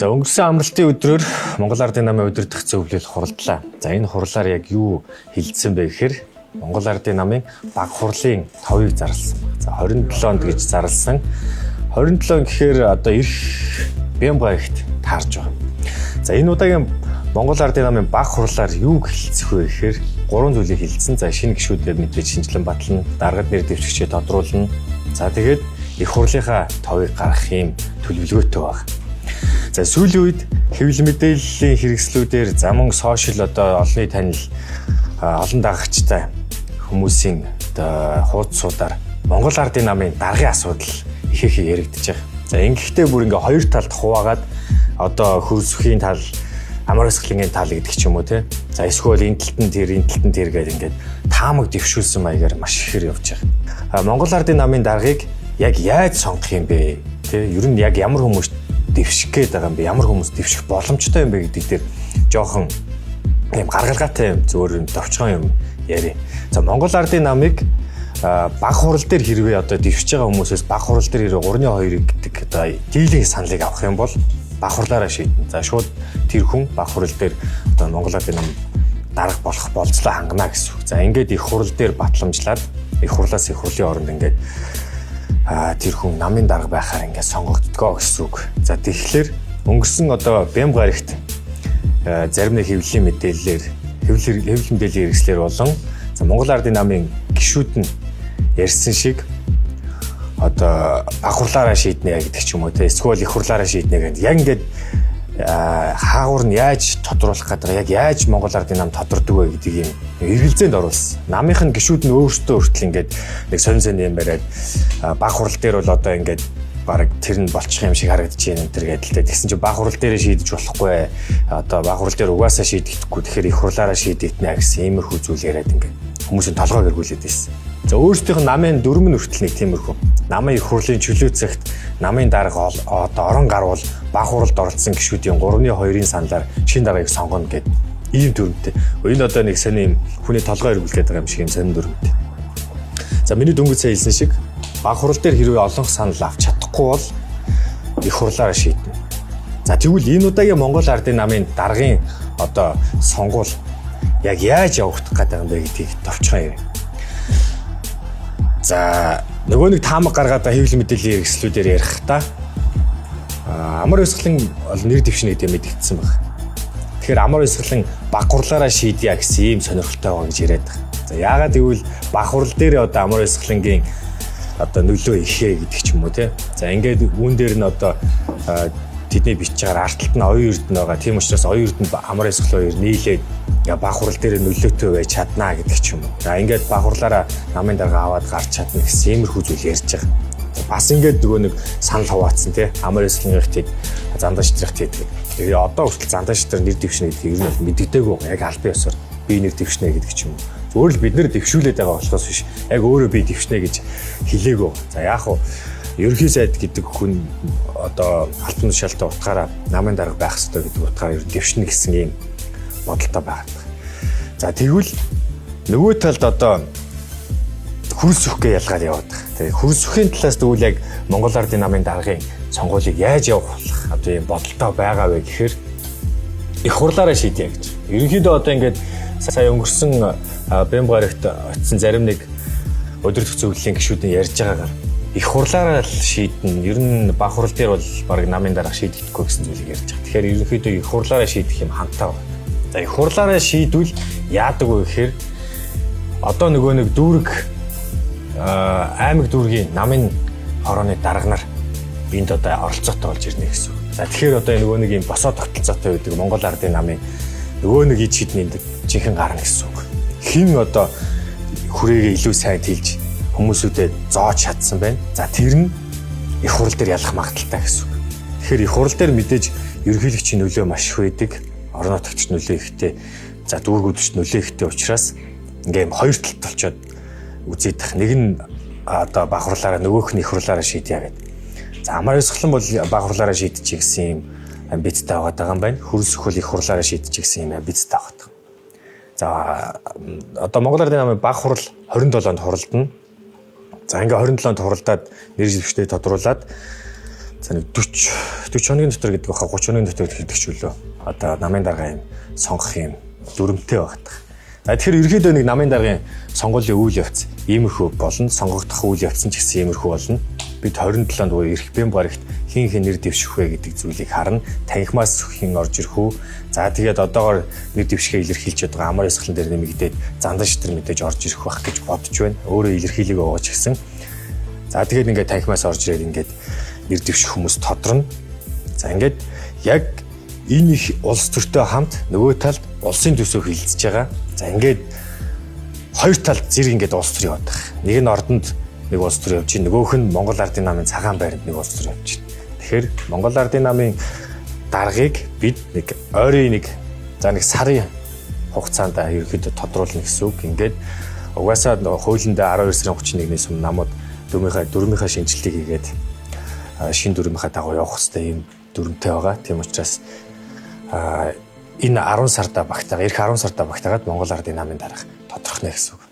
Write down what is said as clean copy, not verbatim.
За өнгөрсөн амралтын өдрөөр Монгол Ардын намын удирдах зөвлөл хуралдлаа. За энэ хурлаар яг юу хэлсэн бэ гэхээр Монгол Ардын намын баг хурлын товыг зарласан. За 27-нд гэж зарласан. 27 гэхээр одоо ирэх Бямбайгт таарж байгаа. За энэ удаагийн Монгол Ардын намын баг хурлаар юу хэлцэх вэ гэхээр 3 зүйлийг хэлсэн. За шинэ гишүүдээр мэдээж шинжилэн батлана, даргад нэр дэвшигчээ тодруулна. За тэгээд их хурлынхаа товыг гаргах юм төлөвлөгөөтэй байна. За сүүлийн үед хэвлэл мэдээллийн хэрэгслүүдээр замун сошиал одоо олонний танил олон дагагчтай хүмүүсийн одоо хуудасуудаар Монгол Ардын намын даргын асуудал их яригдж байгаа. За ингэхдээ бүр ингээ хоёр талд хуваагаад одоо хөрсөхийн тал, амар хэсгэлэнгийн тал гэдэг ч юм уу те. За эсвэл энэ талд нь тэр, энэ талд нь тэр гэдэг ингээд таамаг дэвшүүлсэн маягаар маш ихээр явж байгаа. Монгол Ардын намын даргыг яг яаж сонгох юм бэ? Тэ ер нь яг ямар хүмүүс дэвших гээд байгаа юм бэ? Ямар хүмүүс дэвших боломжтой юм бэ гэдэг дээр жоохон юм гаргалгаатай юм, зөвөр товчхон юм яри. За Монгол Ардын намыг баг хурал дээр хэрвээ одоо дэвшиж байгаа хүмүүсээс баг хурал дээр 3-2 гэдэг одоо дийлэнх саналыг авах юм бол баг хурлаараа шийднэ. За шууд тэр хүн баг хурал дээр одоо Монгол Ардын нам дарга болох болцлоо хангана гэсэн үг. За ингээд их хурал дээр батламжлаад их хурлаас их хурлын оронд ингээд тэр хүн намын дарга байхаар ингээд сонгогддгоо гэсэн үг. За тэгэхээр өнгөрсөн одоо Бямбайгт зарим нэг хэвлэлийн мэдээллээр хэвлэл мэдээллийн хэрэгслэр болон за Монгол Ардын намын гишүүд нь ярьсан шиг одоо баг хурлаараа шийднэ гэдэг ч юм уу те эсвэл их хурлаараа шийднэ гэдэг. Яг ингээд хаагур нь яаж тодруулах гэдэг яг яаж Монгол Ардын нам тодордог вэ гэдэг юм эргэлзээнд оруулсан. Намынх нь гишүүд нь өөрсдөө хүртэл ингээд нэг сонь юм бариад баг хурал дээр бол одоо ингээд баг тэр нь болчих юм шиг харагдаж байна энэ төр гэдэлтэй. Тэгсэн чинь баг хурал дээрээ шийдэж болохгүй. Одоо баг хурал дээр угаасаа шийдэхгүй. Тэгэхээр их хурлаараа шийдэгдэнэ гэсэн иймэрхүү зүйл яриад ингээд хүмүүсийн толгойг эргүүлээд байсан. За өөрсдийнх нь намын дөрмөн хүртэл нэг тиймэрхүү. Намын их хурлын чөлөө цагт намын дарга одоо орон гарвал баг хуралд оролцсон гишүүдийн 3-2-ын саналаар шинэ даргаыг сонгоно гэдэг ийм дүрмтэй. Энэ одоо нэг сони юм хүний толгой эргүүлэх гэдэг юм шиг юм сонин дүрмтэй. За миний дөнгөж сая хэлсэн шиг баг хурал дээр хэрвээ олонх санал авч чадахгүй бол их хурлаараа шийднэ. За тэгвэл энэ удаагийн Монгол Ардын намын даргын одоо сонгуул яг яаж явагдах гэдэг юм бэ гэдгийг товчхон ярив. За нөгөө нэг таамаг гаргаад хэвлэл мэдээллийн хэрэгслүүдээр ярих та амар өсгөлэн бол нэр дэвшнэ гэдэг мэдэгдсэн баг. Тэгэхээр амар өсгөлэн баг хурлаараа шийдъя гэсэн ийм сонирхолтой байгаа гэж яриад байгаа. За яагаад гэвэл баг хурал дээр одоо амар өсгөлэнгийн одоо нөлөө ихээ гэдэг ч юм уу те. За ингээд үүн дээр нь одоо тэдний бичиж байгаа артталт нь оюун эрдэнэ байгаа. Тийм учраас оюун эрдэнэ амар өсгөл хоёр нийлээд баг хурал дээр нөлөөтэй байж чадна гэдэг ч юм уу. За ингээд баг хурлаараа намын дарга аваад гарч чадна гэсэн иймэрхүү зүйл ярьж байгаа. Бас ингээд нөгөө нэг санал хуваацсан тий амар өсгөлнийхтийг зандаа шитрэх гэдэг. Тэгээ одоо хүртэл зандаа шитрэх нэр дэвшнэ гэдгийг ер нь мэддэггүй яг албан ёсоор би нэр дэвшнэ гэдэг ч юм уу. Зөвхөн л бид нэр дэвшүүлээд байгаа болохоос биш яг өөрөө би дэвшнэ гэж хэлээгөө. За яах вэ? Ерөнхий сайд гэдэг хүн одоо алтан шалтаа утгаараа намын дарга байх ёстой гэдэг утгаараа ер нь дэвшнэ гэсэн ийм бодолтой байгаа. За тэгвэл нөгөө талд одоо хөрсөхгээ ялгаад яваад байгаа. Тэгээ хөрсөхийн талаас тэгвэл яг Монгол Ардын намын даргын сонгуулийг яаж явах одоо ийм бодолтой байгаа вэ гэхээр их хурлаараа шийдье гэж. Ерөнхийдөө одоо ингээд сая өнгөрсөн Бямбайгт очсон зарим нэг удирдах зөвлөлийн гишүүд нь ярьж байгаагаар их хурлаараа л шийднэ. Ер нь баг хурал дээр бол баг намын дарга шийдэхгүй гэсэн зүйлийг ярьж байгаа. Тэгэхээр ерөнхийдөө их хурлаараа шийдэх юм хантай байна. За их хурлаараа шийдвэл яадаг вэ гэхээр одоо нөгөө нэг дүүрэг аймаг дүүргийн намын хорооны дарга нар энд одоо оролцоотой болж ирнэ гэсэн үг. За тэгэхээр одоо нөгөө нэг юм босоо тогтолцоотой байдаг Монгол Ардын намын нөгөө нэг ид шидний жинхэнэ гарна гэсэн үг. Хин одоо хүрээгээ илүү сайн тэлж хүмүүсүүдэд зоож чадсан байна. За тэр нь их хурал дээр ялах магадaltaй гэсэн үг. Тэгэхээр их хурал дээр мэдээж ерөнхийлөгчийн нөлөө маш их байдаг. Орон нутагч нөлөө ихтэй. За дүүргүүдч нөлөө ихтэй учраас ингээм хоёр талт болчоод үзээдэх. Нэг нь одоо баг хурлаараа нөгөөх нь их хурлаараа шийдъя гэдэг. За амар өсгөлэн бол баг хурлаараа шийдчих гэсэн юм амбицтай байгаа юм байна. Хөрсөх бол их хурлаараа шийдчих гэсэн юм амбицтай байгаа. За одоо Монгол Ардын намын баг хурал 27-нд хуралдана. За ингээ 27-нд хуралдаад нэр дэвшнээ тодруулаад за За нэг 40 хоногийн дотор гэдэг баха 30 хоногийн дотор гэдэг ч үлээ. Одоо намын дарга юм сонгох юм дүрмтэй багтах. За тэгэхээр ерөөдөө нэг намын даргын сонгуулийн үйл явц иймэрхүү болно. Сонгогдох үйл явц нь ч гэсэн иймэрхүү болно. Бид 27-нд бүр эрх бэм барагт хин нэр дэвших вэ гэдэг зүйлийг харна. Танхимаас хин орж ирэх үү? За тэгээд одоогоор нэр дэвшихээ илэрхийлж байгаа амар ясгалан дээр нэмэгдээд зандан шитэр мэдээж орж ирэх байх гэж бодож байна. Өөрөө илэрхийлэг өгөөч гэсэн. За тэгээд ингээд танхимаас орж ирээд ингээд нэр дэвших хүмүүс тодорно. За ингээд яг энэ их улс төртэй хамт нөгөө талд улсын төсөө хилцэж байгаа. За ингээд хоёр талд зэрэг ингээд улс төр яваад байгаа. Нэг нь ордонд нэг улс төр явж байна. Нөгөөх нь Монгол Ардын намын цагаан байранд нэг улс төр явж байна. Тэгэхээр Монгол Ардын намын даргыг бид нэг ойрын нэг сарын хугацаанд ерөөхдөө тодруулна гэсэн үг. Ингээд угаасаа хуулиндаа 12 сарын 31-ээс өмнө намууд дүрмийнхаа шинжилгээг хийгээд шин дүрмийнхаа дагуу явах хэрэгтэй юм дүрмтэй байгаа. Тийм учраас энэ 10 сарда багтаага, эх 10 сарда багтаагаад Монгол Ардын намын дарга тодорхоно гэсэн үг.